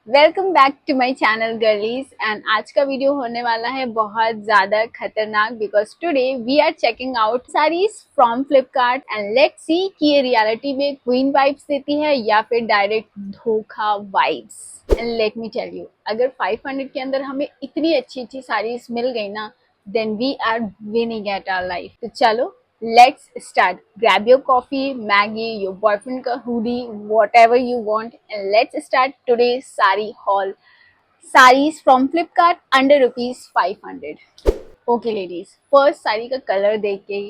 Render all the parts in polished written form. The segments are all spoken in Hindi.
Welcome back to my channel girlies and आज का वीडियो होने वाला है बहुत ज़्यादा खतरनाक because today we are checking out saris from Flipkart and let's see कि ये रियलिटी में क्वीन वाइब्स देती है या फिर डायरेक्ट धोखा vibes. And let me tell you, अगर 500 के अंदर हमें इतनी अच्छी अच्छी साड़ीज मिल गई ना, then we are winning at our life. तो चलो let's start. Grab your coffee, Maggie, your boyfriend ka hoodie, whatever you want, and let's start today's sari haul. Saris from Flipkart under rupees 500. Okay, ladies. First sari का color देख के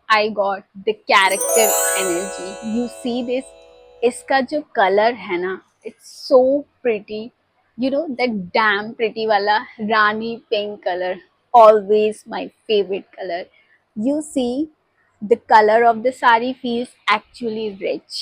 I got the character energy. You see this? इसका जो color है ना, it's so pretty. You know that damn pretty वाला रानी pink color. Always my favorite color. You see, the color of the sari feels actually rich.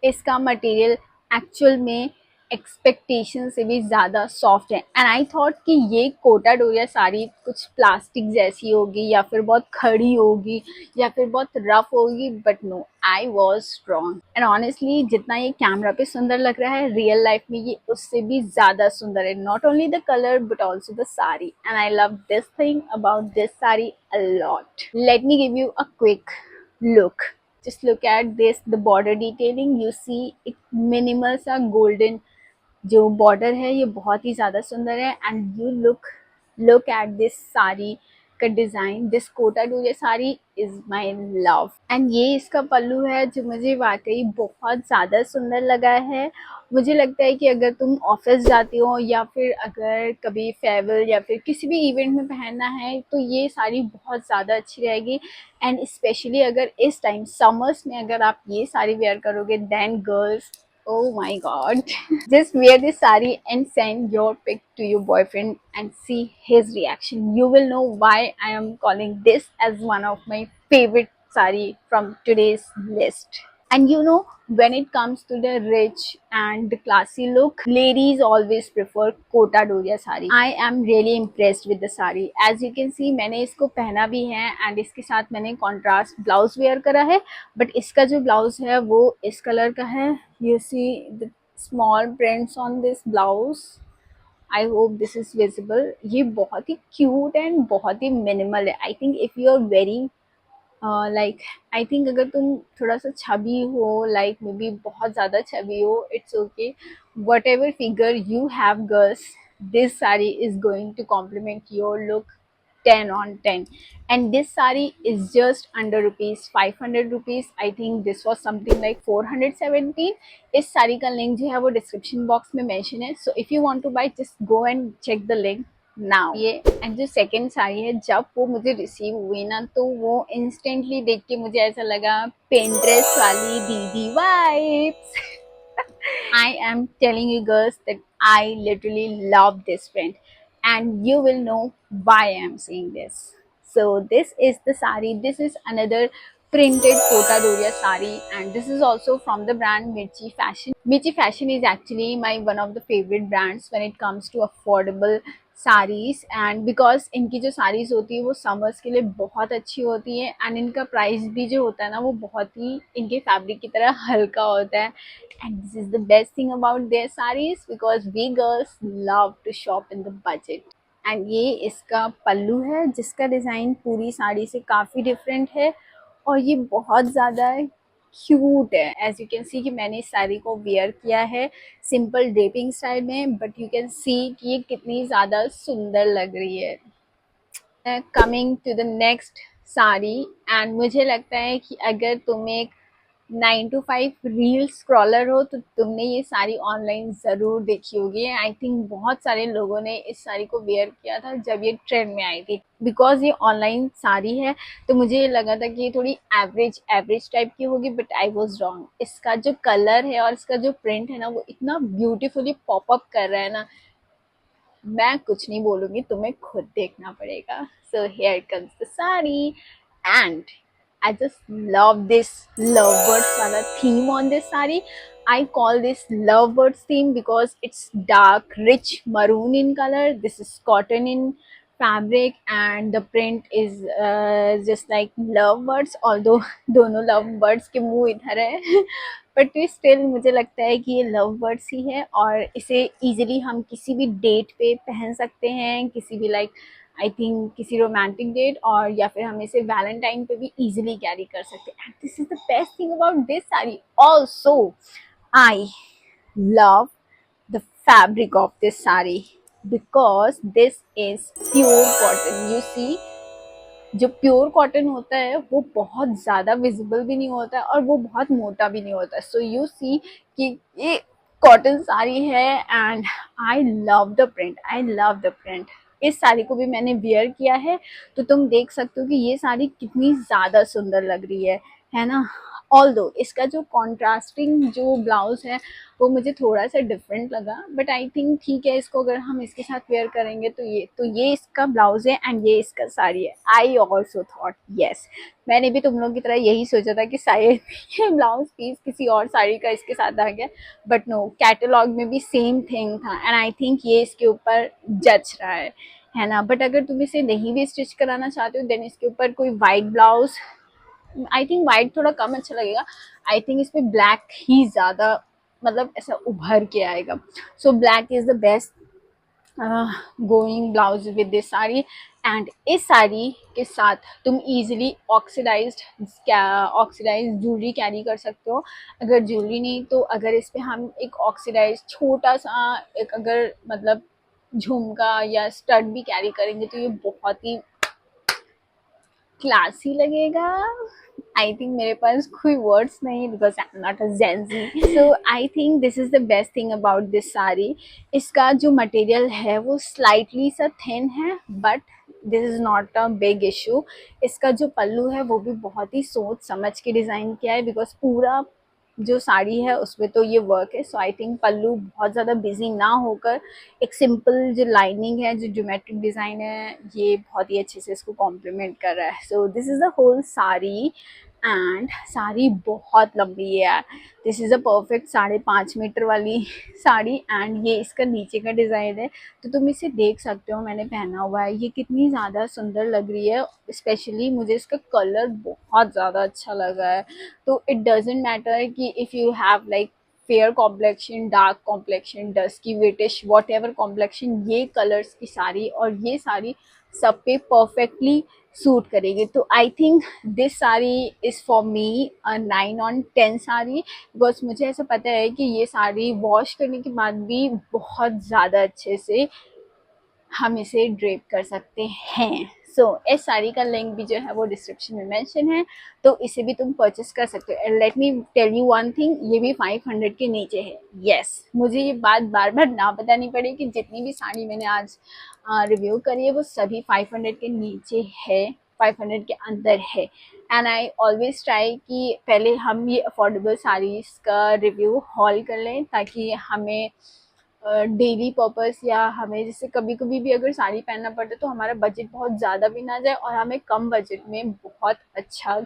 इसका मटेरियल एक्चुअल में एक्सपेक्टेशन से भी ज़्यादा सॉफ्ट है एंड आई थॉट कि ये कोटा डोरिया साड़ी कुछ प्लास्टिक जैसी होगी या फिर बहुत खड़ी होगी या फिर बहुत रफ होगी, but no, I was strong and honestly जितना ये कैमरा पे सुंदर लग रहा है, रियल लाइफ में ये उससे भी ज़्यादा सुंदर है. Not only the colour but also the sari and I love this thing about this sari a lot. Let me give you a quick look. Just look at this, the border detailing. You see एक minimal सा golden जो border है ये बहुत ही ज़्यादा सुंदर है. And you look at this sari का design. This Kota Doria sari is my love. And ये इसका पल्लू है जो मुझे वाकई बहुत ज़्यादा सुंदर लगा है. मुझे लगता है कि अगर तुम ऑफिस जाती हो या फिर अगर कभी फेयरवेल या फिर किसी भी इवेंट में पहनना है तो ये साड़ी बहुत ज़्यादा अच्छी रहेगी. एंड स्पेशली अगर इस टाइम समर्स में अगर आप ये साड़ी वेयर करोगे, then girls, oh my god, just wear this sari and send your pic to your boyfriend and see his reaction. You will know why I am calling this as one of my favorite sari from today's list. And you know, when it comes to the rich and the classy look, ladies always prefer Kota Doria sari. I am really impressed with the sari. As you can see, मैंने इसको पहना भी है and इसके साथ मैंने contrast blouse wear करा है. But इसका जो blouse है वो इस color का है. You see the small prints on this blouse. I hope this is visible. ये बहुत ही cute and बहुत ही minimal है. I think if you are very like I think अगर तुम थोड़ा सा छबी हो, लाइक मे बी बहुत ज़्यादा छबी हो, it's okay. Whatever figure you have girls, this sari is going to complement your look 10 on 10. And this saree is just under rupees 500 rupees. I think this was something like 417. इस साड़ी का लिंक जो है वो डिस्क्रिप्शन बॉक्स में मेंशन है. So if you want to buy, just go and check the link now. ये एंड जो सेकंड साड़ी है, जब वो मुझे रिसीव हुई ना तो वो इंस्टेंटली देख के मुझे ऐसा लगा पिंटरेस्ट वाली दीदी vibes. I am telling you girls that I literally love this print and you will know why I am saying this. So this is the sari. This is another printed Kota Doria sari and this is also from the brand Mirchi Fashion. Mirchi Fashion is actually my one of the favorite brands when it comes to affordable saris and because इनकी जो साड़ीज़ होती है वो समर्स के लिए बहुत अच्छी होती है एंड इनका प्राइस भी जो होता है ना वो बहुत ही इनके फैब्रिक की तरह हल्का होता है. And this is the best thing about their sarees because we girls love to shop in the budget. And ये इसका पल्लू है जिसका डिज़ाइन पूरी साड़ी से काफ़ी डिफरेंट है और ये बहुत ज़्यादा क्यूट है. एज यू कैन सी कि मैंने इस साड़ी को वेयर किया है सिंपल ड्रेपिंग स्टाइल में, बट यू कैन सी कि ये कितनी ज़्यादा सुंदर लग रही है. Coming to the next sari and मुझे लगता है कि अगर तुम एक 9 to 5 रील स्क्रॉलर हो तो तुमने ये साड़ी ऑनलाइन ज़रूर देखी होगी. आई थिंक बहुत सारे लोगों ने इस साड़ी को वेयर किया था जब ये ट्रेंड में आई थी. बिकॉज ये ऑनलाइन साड़ी है तो मुझे ये लगा था कि ये थोड़ी एवरेज टाइप की होगी, बट आई वॉज रॉन्ग. इसका जो कलर है और इसका जो प्रिंट है ना वो इतना ब्यूटीफुली पॉपअप कर रहा है ना, मैं कुछ नहीं बोलूँगी, तुम्हें खुद देखना पड़ेगा. So here comes the sari and I just love this lovebirds wala theme on this saree. I call this lovebirds theme because it's dark, rich maroon in color. This is cotton in fabric and the print is just like love birds, although दोनों love birds के मुंह इधर है बट स्टिल मुझे लगता है कि ये लव बर्ड्स ही है और इसे इजीली हम किसी भी डेट पे पहन सकते हैं, किसी भी लाइक आई थिंक किसी रोमांटिक डेट, और या फिर हम इसे वैलेंटाइन पे भी इजीली कैरी कर सकते हैं। And this is the best thing about this sari also, I love the fabric of this sari because this is pure cotton. You see, जो प्योर कॉटन होता है वो बहुत ज़्यादा विजिबल भी नहीं होता है और वो बहुत मोटा भी नहीं होता है। सो यू सी कि ये कॉटन साड़ी है and I love the print, I love the print. इस साड़ी को भी मैंने वियर किया है तो तुम देख सकते हो कि ये साड़ी कितनी ज़्यादा सुंदर लग रही है ना। ऑल्दो इसका जो कॉन्ट्रास्टिंग जो ब्लाउज है वो मुझे थोड़ा सा डिफरेंट लगा, बट आई थिंक ठीक है, इसको अगर हम इसके साथ वेयर करेंगे तो ये इसका ब्लाउज है एंड ये इसका साड़ी है। आई ऑल्सो थॉट यस, मैंने भी तुम लोगों की तरह यही सोचा था कि शायद ये ब्लाउज पीस किसी और साड़ी का इसके साथ आ गया, बट नो, कैटलॉग में भी सेम थिंग था एंड आई थिंक ये इसके ऊपर जच रहा है ना। बट अगर तुम इसे नहीं भी स्टिच कराना चाहते हो देन इसके ऊपर कोई white blouse, I think white थोड़ा कम अच्छा लगेगा, आई थिंक इसमें ब्लैक ही ज़्यादा मतलब ऐसा उभर के आएगा। So black is the best going blouse with this sari. And इस साड़ी के साथ तुम इजीली ऑक्सीडाइज्ड ज्वेलरी कैरी कर सकते हो। अगर ज्वेलरी नहीं तो अगर इस पे हम एक ऑक्सीडाइज छोटा सा एक अगर मतलब झुमका या स्टड भी कैरी करेंगे तो ये बहुत ही क्लासी लगेगा। आई थिंक मेरे पास कोई वर्ड्स नहीं because I am not a Gen Z. So I think this is the best thing about this sari. इसका जो मटेरियल है वो स्लाइटली सा थिन है but this is not a big issue. इसका जो पल्लू है वो भी बहुत ही सोच समझ के डिज़ाइन किया है बिकॉज पूरा जो साड़ी है उसमें तो ये वर्क है। सो आई थिंक पल्लू बहुत ज़्यादा बिजी ना होकर एक सिंपल जो लाइनिंग है जो ज्योमेट्रिक डिज़ाइन है ये बहुत ही अच्छे से इसको कॉम्प्लीमेंट कर रहा है। So this is the whole sari and sari बहुत लंबी है यार। This is a perfect 5.5 metre वाली साड़ी एंड ये इसका नीचे का डिज़ाइन है तो तुम इसे देख सकते हो, मैंने पहना हुआ है, ये कितनी ज़्यादा सुंदर लग रही है। स्पेशली मुझे इसका कलर बहुत ज़्यादा अच्छा लगा है। तो इट डजेंट मैटर कि if you have like fair complexion, dark complexion, dusky, whitish, what ever complexion, ये कलर्स की साड़ी और ये साड़ी सब पे परफेक्टली सूट करेगी। तो आई think this sari is for me 9/10 sari because मुझे ऐसा पता है कि ये साड़ी वॉश करने के बाद भी बहुत ज़्यादा अच्छे से हम इसे ड्रेप कर सकते हैं। सो इस साड़ी का लिंक भी जो है वो डिस्क्रिप्शन में मेंशन है तो इसे भी तुम परचेस कर सकते हो। And let me tell you one thing, ये भी 500 के नीचे है। यस, मुझे ये बात बार बार ना बतानी पड़े कि जितनी भी साड़ी मैंने आज रिव्यू करी है वो सभी 500 के नीचे है, 500 के अंदर है। एंड आई ऑलवेज ट्राई कि पहले हम ये अफोर्डेबल साड़ीज़ का रिव्यू हॉल कर लें ताकि हमें डेली पर्पस या हमें जैसे कभी कभी भी अगर साड़ी पहनना पड़ता है तो हमारा बजट बहुत ज़्यादा भी ना जाए और हमें कम बजट में बहुत अच्छा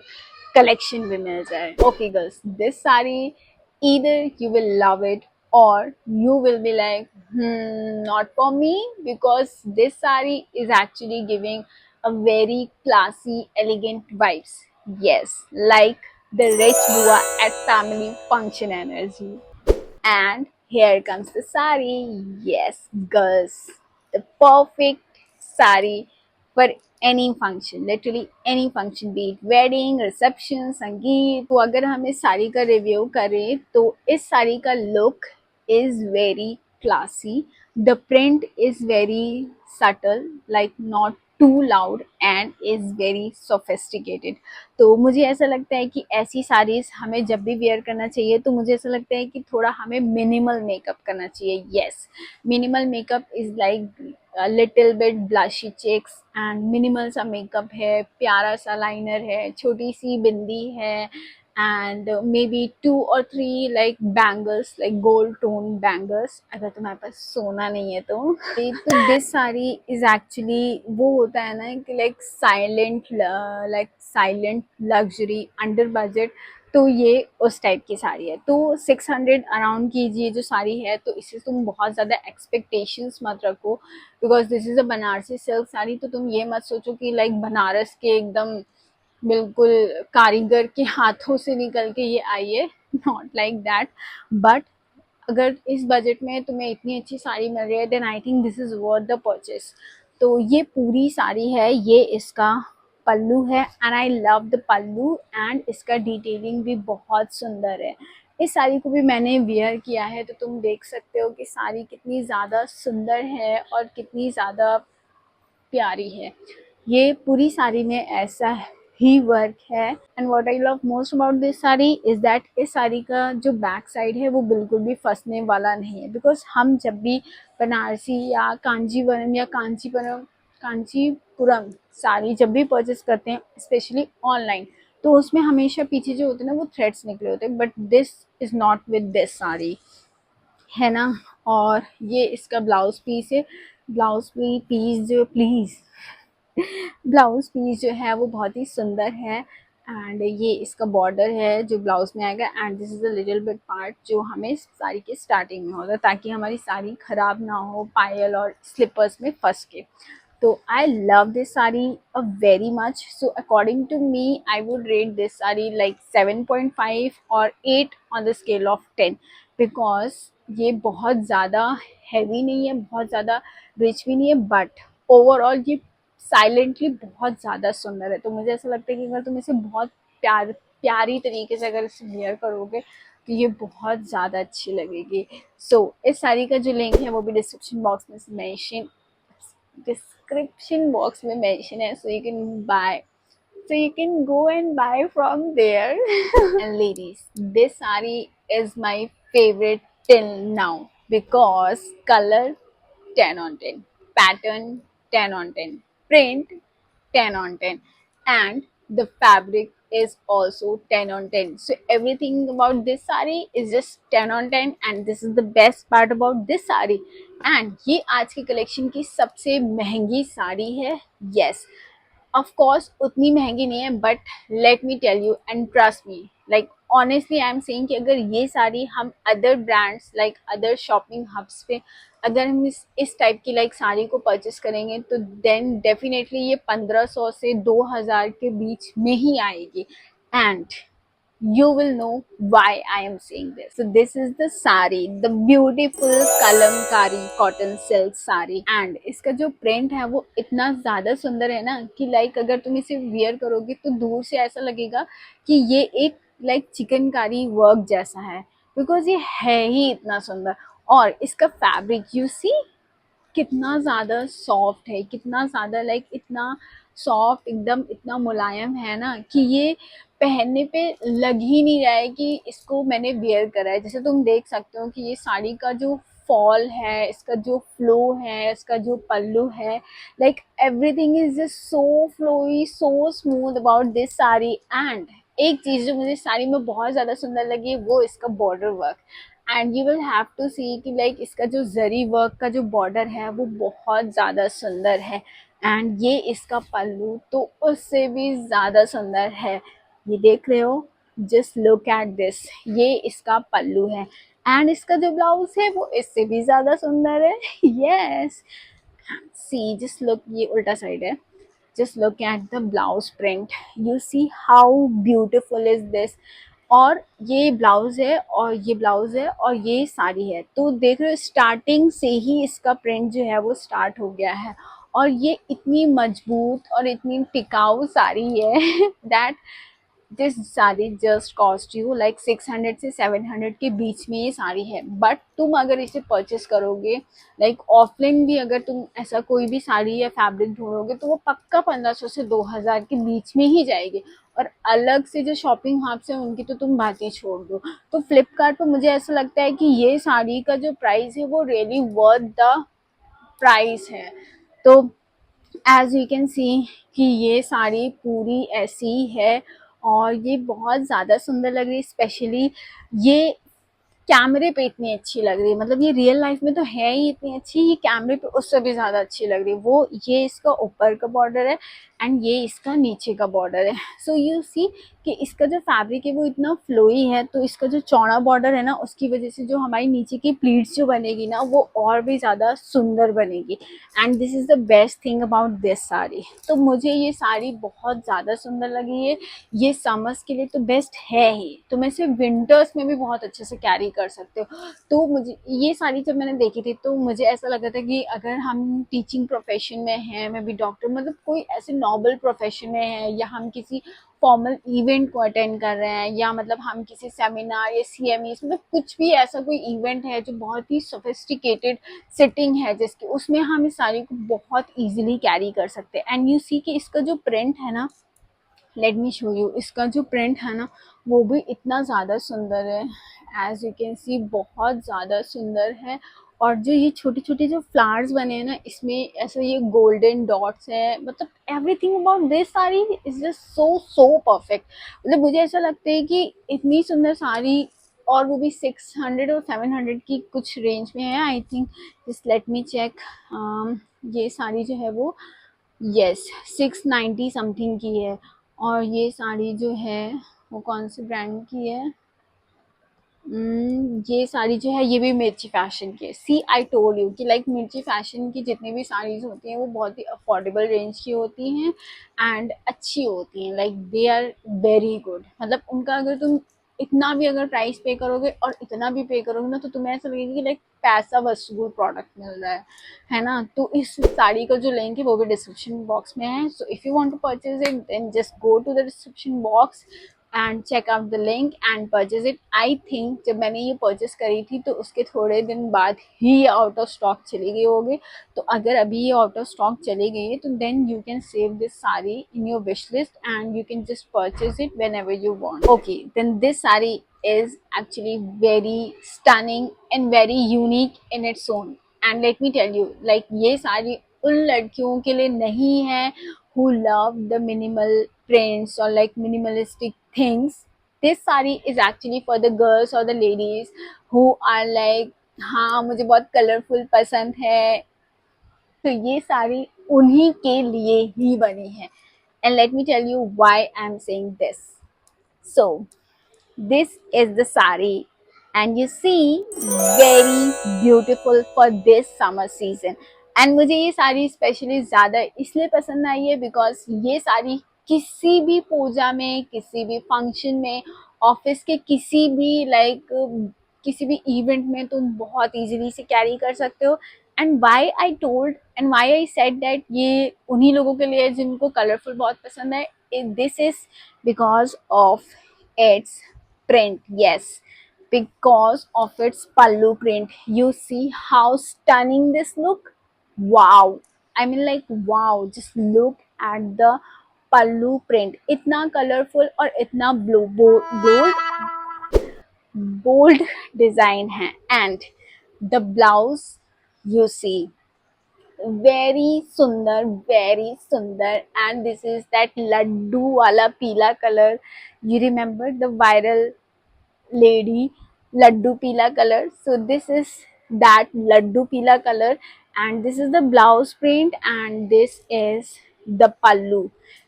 कलेक्शन भी मिल जाए। Okay girls, this sari either you will love it or you will be like not for me because this sari is actually giving a very classy elegant vibes. Yes, like the rich bua at family function energy. And here comes the sari. Yes, girls, the perfect sari for any function, literally any function, be it wedding, reception, संगीत। तो अगर हम इस साड़ी का रिव्यू करें तो इस साड़ी का look is very classy. The print is very subtle, like not too loud and is very sophisticated. तो मुझे ऐसा लगता है कि ऐसी साड़ीज हमें जब भी वेयर करना चाहिए तो मुझे ऐसा लगता है कि थोड़ा हमें मिनिमल मेकअप करना चाहिए। Yes, minimal makeup is like little bit blushy cheeks and minimal सा मेकअप है, प्यारा सा लाइनर है, छोटी सी बिंदी है and maybe 2 or 3 like bangles, like gold tone bangles अगर तुम्हारे पास सोना नहीं है तो दिस साड़ी इज एक्चुअली वो होता है ना कि like silent luxury under budget. तो ये उस टाइप की साड़ी है। तो 600 अराउंड की ये जो साड़ी है, तो इससे तुम बहुत ज़्यादा एक्सपेक्टेशंस मत रखो, because this is a Banarasi silk sari. तो तुम ये मत सोचो कि लाइक बनारस के एकदम बिल्कुल कारीगर के हाथों से निकल के ये आई है, नॉट लाइक दैट। बट अगर इस बजट में तुम्हें इतनी अच्छी साड़ी मिल रही है, then I think this is worth the purchase. तो ये पूरी साड़ी है, ये इसका पल्लू है and I love the pallu, and इसका डिटेलिंग भी बहुत सुंदर है। इस साड़ी को भी मैंने वियर किया है, तो तुम देख सकते हो कि साड़ी कितनी ज़्यादा सुंदर है और कितनी ज़्यादा प्यारी है। ये पूरी साड़ी में ऐसा ही वर्क है। And what I love most about this sari is that इस साड़ी का जो बैक साइड है वो बिल्कुल भी फंसने वाला नहीं है, बिकॉज हम जब भी बनारसी या कांजीवरम या कांचीपुरम साड़ी जब भी परचेस करते हैं, स्पेशली ऑनलाइन, तो उसमें हमेशा पीछे जो होते हैं ना वो थ्रेड्स निकले होते हैं, but this is not with this sari, है ना। और ये इसका ब्लाउज पीस है। ब्लाउज पीस जो प्लीज ब्लाउज पीस जो है वो बहुत ही सुंदर है, एंड ये इसका बॉर्डर है जो ब्लाउज में आएगा, and this is a little bit part जो हमें साड़ी के स्टार्टिंग में होता है, ताकि हमारी साड़ी खराब ना हो पायल और स्लीपर्स में फंस के। तो I love this sari a very much. So according to me I would rate this sari like 7.5 और 8 on the scale of 10, because ये बहुत ज़्यादा हैवी नहीं है, बहुत ज़्यादा रिच भी नहीं है, बट ओवरऑल ये साइलेंटली बहुत ज़्यादा सुंदर है। तो मुझे ऐसा लगता है कि अगर तुम इसे बहुत प्यारी तरीके से अगर इसे वेयर करोगे तो ये बहुत ज़्यादा अच्छी लगेगी। सो इस साड़ी का जो लिंक है वो भी डिस्क्रिप्शन बॉक्स में मेंशन है, so you can buy, so you can go and buy from there. And ladies, this saree is my favorite till now, because color 10 on 10, pattern 10 on 10, print 10 on 10, and the fabric is also 10 on 10. So everything about this saree is just 10 on 10, and this is the best part about this saree. And ये आज की कलेक्शन की सबसे महंगी साड़ी है। yes, ऑफ कोर्स उतनी महंगी नहीं है, but let me tell you and trust me, like honestly I am saying कि अगर ये साड़ी हम other brands like other shopping hubs पे अगर हम इस टाइप की लाइक साड़ी को परचेस करेंगे, तो देन डेफिनेटली ये 1500 से 2000 के बीच में ही आएगी। And you will know why I am saying this. So this is the sari, the beautiful kalamkari cotton silk sari, and इसका जो प्रिंट है वो इतना ज़्यादा सुंदर है ना कि लाइक अगर तुम इसे वियर करोगे तो दूर से ऐसा लगेगा कि ये एक लाइक चिकनकारी वर्क जैसा है, बिकॉज ये है ही इतना सुंदर। और इसका फैब्रिक यू सी कितना ज़्यादा सॉफ्ट है, कितना ज़्यादा लाइक इतना सॉफ्ट, एकदम इतना मुलायम है ना कि ये पहनने पे लग ही नहीं रहा है कि इसको मैंने वेयर करा है। जैसे तुम देख सकते हो कि ये साड़ी का जो फॉल है, इसका जो फ्लो है, इसका जो पल्लू है, like everything is just so flowy, so smooth about this sari. And एक चीज़ जो मुझे साड़ी में बहुत ज़्यादा सुंदर लगी वो इसका border work, and you will have to see कि लाइक इसका जो जरी वर्क का जो बॉर्डर है वो बहुत ज़्यादा सुंदर है, एंड ये इसका पल्लू तो उससे भी ज़्यादा सुंदर है। ये देख रहे हो, जस्ट लुक एट दिस, ये इसका पल्लू है, एंड इसका जो ब्लाउज है वो इससे भी ज़्यादा सुंदर है। यस, सी जस्ट लुक, ये उल्टा साइड है, just look at the blouse print, you see how beautiful is this। और ये ब्लाउज है और ये ब्लाउज है और ये साड़ी है, तो देख रहे हो स्टार्टिंग से ही इसका प्रिंट जो है वो स्टार्ट हो गया है, और ये इतनी मजबूत और इतनी टिकाऊ साड़ी है that this sari just cost you like 600 से 700 के बीच में ये साड़ी है। बट तुम अगर इसे परचेस करोगे लाइक ऑफलाइन भी, अगर तुम ऐसा कोई भी साड़ी या फैब्रिक ढूंढोगे तो वो पक्का 1500 से 2000 के बीच में ही जाएगी। और अलग से जो शॉपिंग हब्स हैं उनकी तो तुम बात ही छोड़ दो। तो फ्लिपकार्ट पर मुझे ऐसा लगता है कि ये साड़ी का जो प्राइस है वो रियली वर्थ द प्राइस है। तो एज यू कैन सी कि ये साड़ी पूरी ऐसी है, और ये बहुत ज़्यादा सुंदर लग रही है। स्पेशली ये कैमरे पे इतनी अच्छी लग रही है, मतलब ये रियल लाइफ में तो है ही इतनी अच्छी, ये कैमरे पे उससे भी ज़्यादा अच्छी लग रही है। वो ये इसका ऊपर का बॉर्डर है, एंड ये इसका नीचे का बॉर्डर है। सो यू सी कि इसका जो फैब्रिक है वो इतना फ्लोई है, तो इसका जो चौड़ा बॉर्डर है ना उसकी वजह से जो हमारी नीचे की प्लीट्स जो बनेगी ना वो और भी ज़्यादा सुंदर बनेगी। And this is the best thing about this sari. तो मुझे ये साड़ी बहुत ज़्यादा सुंदर लगी है। ये समर्स के लिए तो बेस्ट है ही, तो मैं इसे विंटर्स में भी बहुत अच्छे से कैरी कर सकते हो। तो मुझे ये साड़ी जब मैंने देखी थी तो मुझे ऐसा लगा था कि अगर हम टीचिंग प्रोफेशन में हैं, मैं भी डॉक्टर, मतलब कोई ऐसे नॉबल प्रोफेशन में है, या हम किसी फॉर्मल इवेंट को अटेंड कर रहे हैं, या मतलब हम किसी सेमिनार या सीएमई, मतलब कुछ भी ऐसा कोई इवेंट है जो बहुत ही सोफिस्टिकेटेड सिटिंग है जिसकी, उसमें हम इस साड़ी को बहुत इजीली कैरी कर सकते हैं। एंड यू सी कि इसका जो प्रिंट है ना, लेट मी शो यू, इसका जो प्रिंट है ना वो भी इतना ज़्यादा सुंदर है। एज यू कैन सी बहुत ज़्यादा सुंदर है। और जो ये छोटे छोटे जो फ्लावर्स बने हैं ना इसमें, ऐसे ये गोल्डन डॉट्स है, मतलब everything about this sari is just so so perfect. मतलब मुझे ऐसा लगता है कि इतनी सुंदर साड़ी, और वो भी 600 और 700 की कुछ रेंज में है I think. Just let me check. ये साड़ी जो है वो, यस, 690 समथिंग की है। और ये साड़ी जो है वो कौन से ब्रांड की है? ये साड़ी जो है ये भी मिर्ची फैशन की है। सी आई टोल्ड यू कि लाइक मिर्ची फैशन की जितनी भी साड़ीज होती हैं वो बहुत ही अफोर्डेबल रेंज की होती हैं एंड अच्छी होती हैं। Like they are very good. मतलब उनका अगर तुम इतना भी अगर प्राइस पे करोगे और इतना भी पे करोगे ना तो तुम्हें ऐसा लगेगा कि लाइक पैसा वसूल प्रोडक्ट मिल रहा है ना। तो इस साड़ी का जो लिंक है वो भी डिस्क्रिप्शन बॉक्स में है। So if you want to purchase it then just go to the description box and check out the link and purchase it. I think जब मैंने ये परचेज करी थी तो उसके थोड़े दिन बाद ही ये आउट ऑफ स्टॉक चली गई होगी। तो अगर अभी ये आउट ऑफ स्टॉक चली गई है तो then you can save this sari in your wish list and you can just purchase it whenever you want. Okay, then this saree is actually very stunning and very unique in its own. And let me tell you, like ये साड़ी उन लड़कियों के लिए नहीं है who love the minimal prints or like minimalistic things. This saree is actually for the girls or the ladies who are like, हाँ मुझे बहुत कलरफुल पसंद है। तो ये साड़ी उन्हीं के लिए ही बनी है। And let me tell you why I'm saying this. So this is the sari and you see very beautiful for this summer season. And मुझे ये साड़ी स्पेशली ज़्यादा इसलिए पसंद आई है बिकॉज ये साड़ी किसी भी पूजा में, किसी भी फंक्शन में, ऑफिस के किसी भी किसी भी इवेंट में तुम बहुत इजीली से कैरी कर सकते हो। And why I told and why I said that ये उन्हीं लोगों के लिए जिनको कलरफुल बहुत पसंद है, this is because of its print. Yes, because of its pallu print. You see how stunning this look? Wow, I mean like wow, just look at the pallu print. इतना कलरफुल और इतना बोल्ड डिजाइन है। And the blouse you see very सुंदर and this is that laddoo वाला पीला colour. you remember the viral lady laddu pila color? So this is that laddu pila color and this is the blouse print and this is the pallu.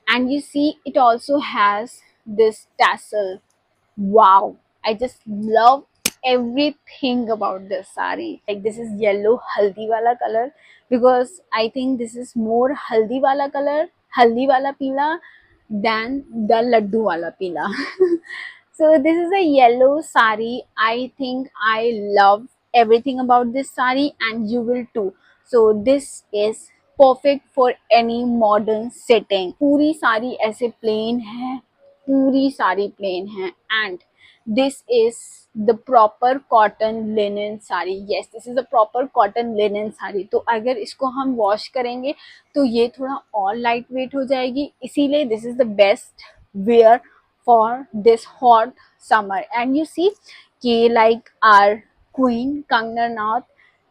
And you see it also has this tassel. Wow, I just love everything about this sari. Like this is yellow haldi wala color because I think this is more haldi wala color, haldi wala pila than the laddu wala pila. So this is a yellow sari. I think I love everything about this sari and you will too. So this is perfect for any modern setting. पूरी साड़ी ऐसे plain है, पूरी साड़ी प्लेन है and this is the proper cotton linen sari. Yes, this is the proper cotton linen sari. तो अगर इसको हम वॉश करेंगे तो ये थोड़ा और लाइट वेट हो जाएगी, इसीलिए this is the best wear for this hot summer. And you see कि like our queen Kangna Ranaut,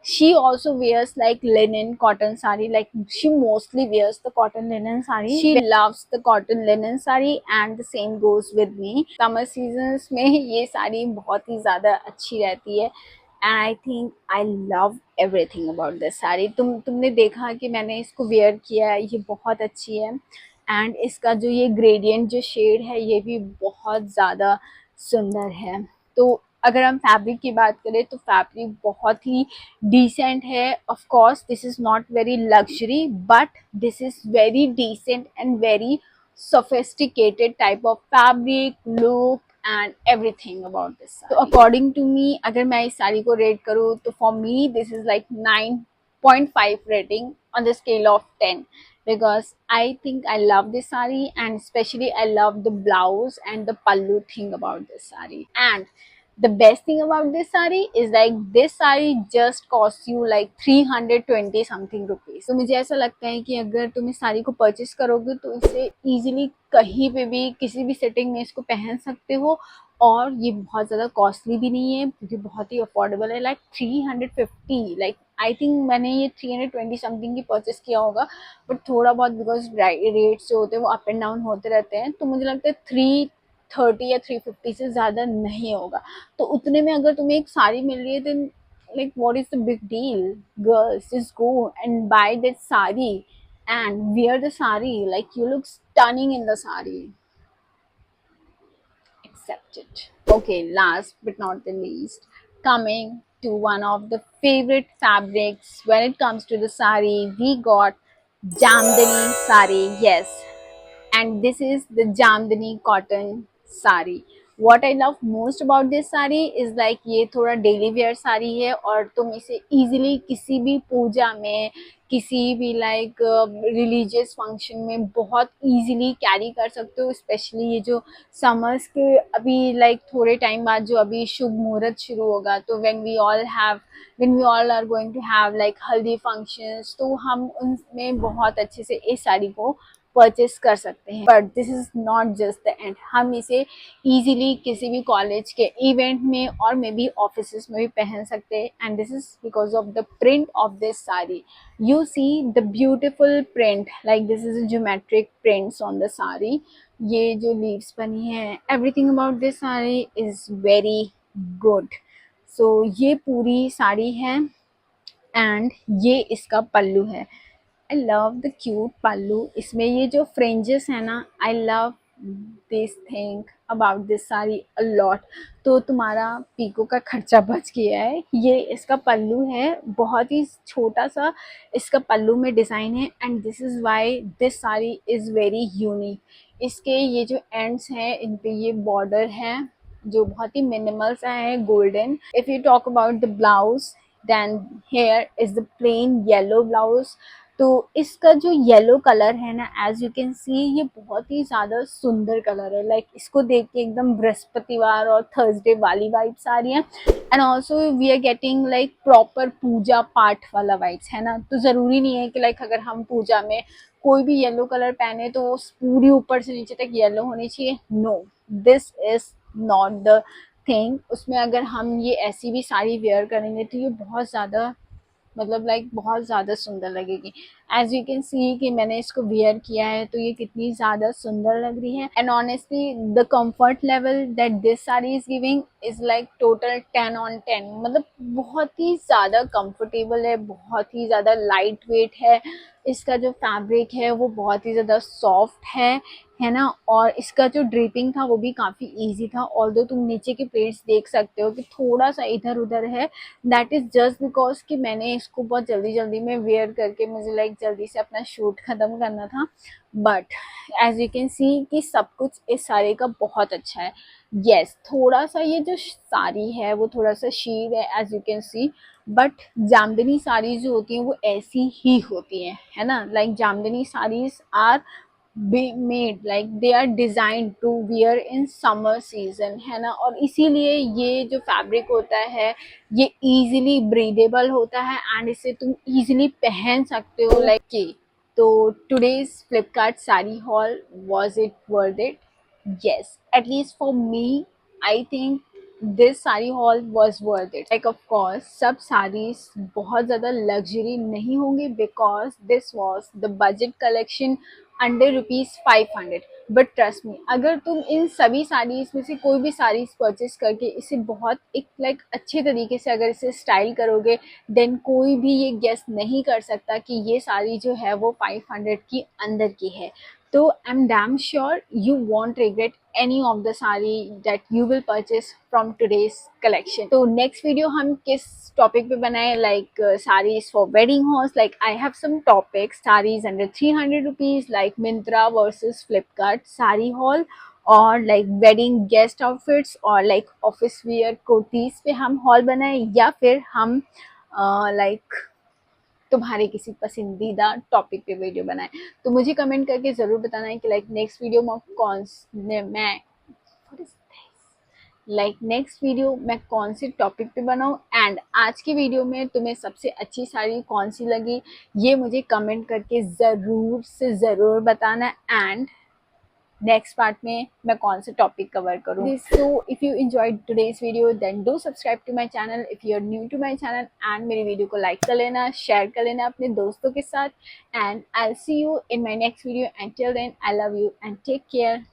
she also wears like linen cotton sari. Like she mostly wears the cotton linen sari. She loves the cotton linen sari and the same goes with me. Summer seasons में ये साड़ी बहुत ही ज़्यादा अच्छी रहती है and I think I love everything about this sari. तुमने देखा कि मैंने इसको वेयर किया है, ये बहुत अच्छी है। एंड इसका जो ये ग्रेडियंट जो शेड है ये भी बहुत ज़्यादा सुंदर है। तो अगर हम फैब्रिक की बात करें तो फैब्रिक बहुत ही डिसेंट है। Of course this is not very luxury but this is very decent and very sophisticated type of fabric, look and everything about this saree. So according to me, अगर मैं इस साड़ी को रेट करूँ तो for me this is like 9.5 rating on the scale of 10 because I think I love this saree and especially I love the blouse and the pallu thing about this saree. And the best thing about this saree is like this saree just costs you like 320 something rupees. तो मुझे ऐसा लगता है कि अगर तुम इस साड़ी को परचेस करोगे तो इसे इजीली कहीं पे भी किसी भी सेटिंग में इसको पहन सकते हो और ये बहुत ज़्यादा कॉस्टली भी नहीं है क्योंकि बहुत ही अफोर्डेबल है। लाइक 350 लाइक आई थिंक मैंने ये 320 समथिंग की परचेस किया होगा बट थोड़ा बहुत बिकॉज रेट्स जो होते हैं वो अप एंड डाउन होते रहते हैं तो मुझे लगता है 330 या 350 से ज़्यादा नहीं होगा। तो उतने में अगर तुम्हें एक साड़ी मिल रही है then like what is the big deal? Girls, just go and buy that sari and wear the sari. Like you look stunning in the sari. Accept it. Okay, last but not the least, coming to one of the favorite fabrics when it comes to the sari, we got Jamdani sari. Yes, and this is the Jamdani cotton sari. What I love most about this sari is like ये थोड़ा डेली वेयर साड़ी है और तुम इसे easily किसी भी पूजा में किसी भी लाइक रिलीजियस फंक्शन में बहुत easily कैरी कर सकते हो। स्पेशली ये जो समर्स के अभी लाइक थोड़े टाइम बाद जो अभी शुभ मुहूर्त शुरू होगा तो when we all are going to have like हल्दी फंक्शंस तो हम उनमें बहुत अच्छे से इस साड़ी को परचेस कर सकते हैं। But this is not just the end, हम इसे इजीली किसी भी कॉलेज के इवेंट में और मे बी ऑफिस में भी पहन सकते हैं and this is because of the print of this sari. You see the beautiful print like this is geometric prints on the sari. ये जो लीव्स बनी है everything about this sari is very good. So ये पूरी साड़ी है एंड ये इसका पल्लू है। I love the cute pallu. इसमें ये जो फ्रिंजेस है ना I love this thing about this sari a lot. तो तुम्हारा पीको का खर्चा बच गया है। ये इसका पल्लू है, बहुत ही छोटा सा इसका पल्लू में डिज़ाइन है and this is why this sari is very unique. इसके ये जो एंड्स हैं इन पे ये बॉर्डर है जो बहुत ही मिनिमल सा है golden. If you talk about the blouse then here is the plain yellow blouse. तो इसका जो येलो कलर है ना एज यू कैन सी ये बहुत ही ज़्यादा सुंदर कलर है। लाइक इसको देख के एकदम बृहस्पतिवार और थर्सडे वाली वाइब्स आ रही हैं and also we are getting like proper puja पाठ वाला वाइब्स है ना। तो ज़रूरी नहीं है कि लाइक अगर हम पूजा में कोई भी येलो कलर पहने तो पूरी ऊपर से नीचे तक येलो होनी चाहिए। No, this is not the thing. उसमें अगर हम ये ऐसी भी साड़ी वेयर करेंगे तो ये बहुत ज़्यादा मतलब लाइक बहुत ज़्यादा सुंदर लगेगी। एज यू कैन सी कि मैंने इसको वियर किया है तो ये कितनी ज़्यादा सुंदर लग रही है and honestly the comfort level that this sari is giving is like total 10 on 10। मतलब बहुत ही ज़्यादा कंफर्टेबल है, बहुत ही ज़्यादा लाइट वेट है। इसका जो फैब्रिक है वो बहुत ही ज़्यादा सॉफ्ट है ना। और इसका जो ड्रिपिंग था वो भी काफ़ी इजी था। ऑल्दो तुम नीचे के प्लेट्स देख सकते हो कि थोड़ा सा इधर उधर है, दैट इज़ जस्ट बिकॉज कि मैंने इसको बहुत जल्दी जल्दी में वेयर करके मुझे लाइक जल्दी से अपना शूट ख़त्म करना था। But as you can see कि सब कुछ इस साड़ी का बहुत अच्छा है। येस, थोड़ा सा ये जो साड़ी है वो थोड़ा सा शीर है as you can see. But Jamdani saris जो होती हैं वो ऐसी ही होती हैं, है ना। Like Jamdani saris are be made like they are designed to wear in summer season, है ना। और इसीलिए ये जो फैब्रिक होता है ये easily breathable होता है एंड इसे तुम easily पहन सकते हो लाइक कि। तो today's Flipkart sari haul, was it worth it? Yes, at least for me I think this sari haul was worth it. Like of course सब sarees बहुत ज़्यादा luxury नहीं होंगे because this was the budget collection under ₹500। But trust me अगर तुम इन सभी साड़ीज में से कोई भी साड़ीज परचेस करके इसे बहुत एक लाइक अच्छे तरीके से अगर इसे स्टाइल करोगे देन कोई भी ये गेस नहीं कर सकता कि ये साड़ी जो है वो 500 की अंदर की है। तो I am damn sure you want regret any of the sari that you will purchase from today's collection. तो next video हम किस topic पे बनाए, like sarees for wedding halls. Like I have some topics, sarees under 300 rupees, like Myntra versus Flipkart sari haul, और like wedding guest outfits और like office wear kurtis पे हम haul बनाए, या फिर हम like तुम्हारे किसी पसंदीदा टॉपिक पे वीडियो बनाए. तो मुझे कमेंट करके ज़रूर बताना है कि लाइक नेक्स्ट वीडियो मैं कौन से टॉपिक पे बनाऊँ, एंड आज की वीडियो में तुम्हें सबसे अच्छी साड़ी कौन सी लगी ये मुझे कमेंट करके ज़रूर से ज़रूर बताना. एंड नेक्स्ट पार्ट में मैं कौन से टॉपिक कवर करूँ. So if you enjoyed today's video then do subscribe to my channel if you are new to my channel, and मेरी वीडियो को लाइक कर लेना, शेयर कर लेना अपने दोस्तों के साथ, and I will see you in my next video. And till then I love you and take care.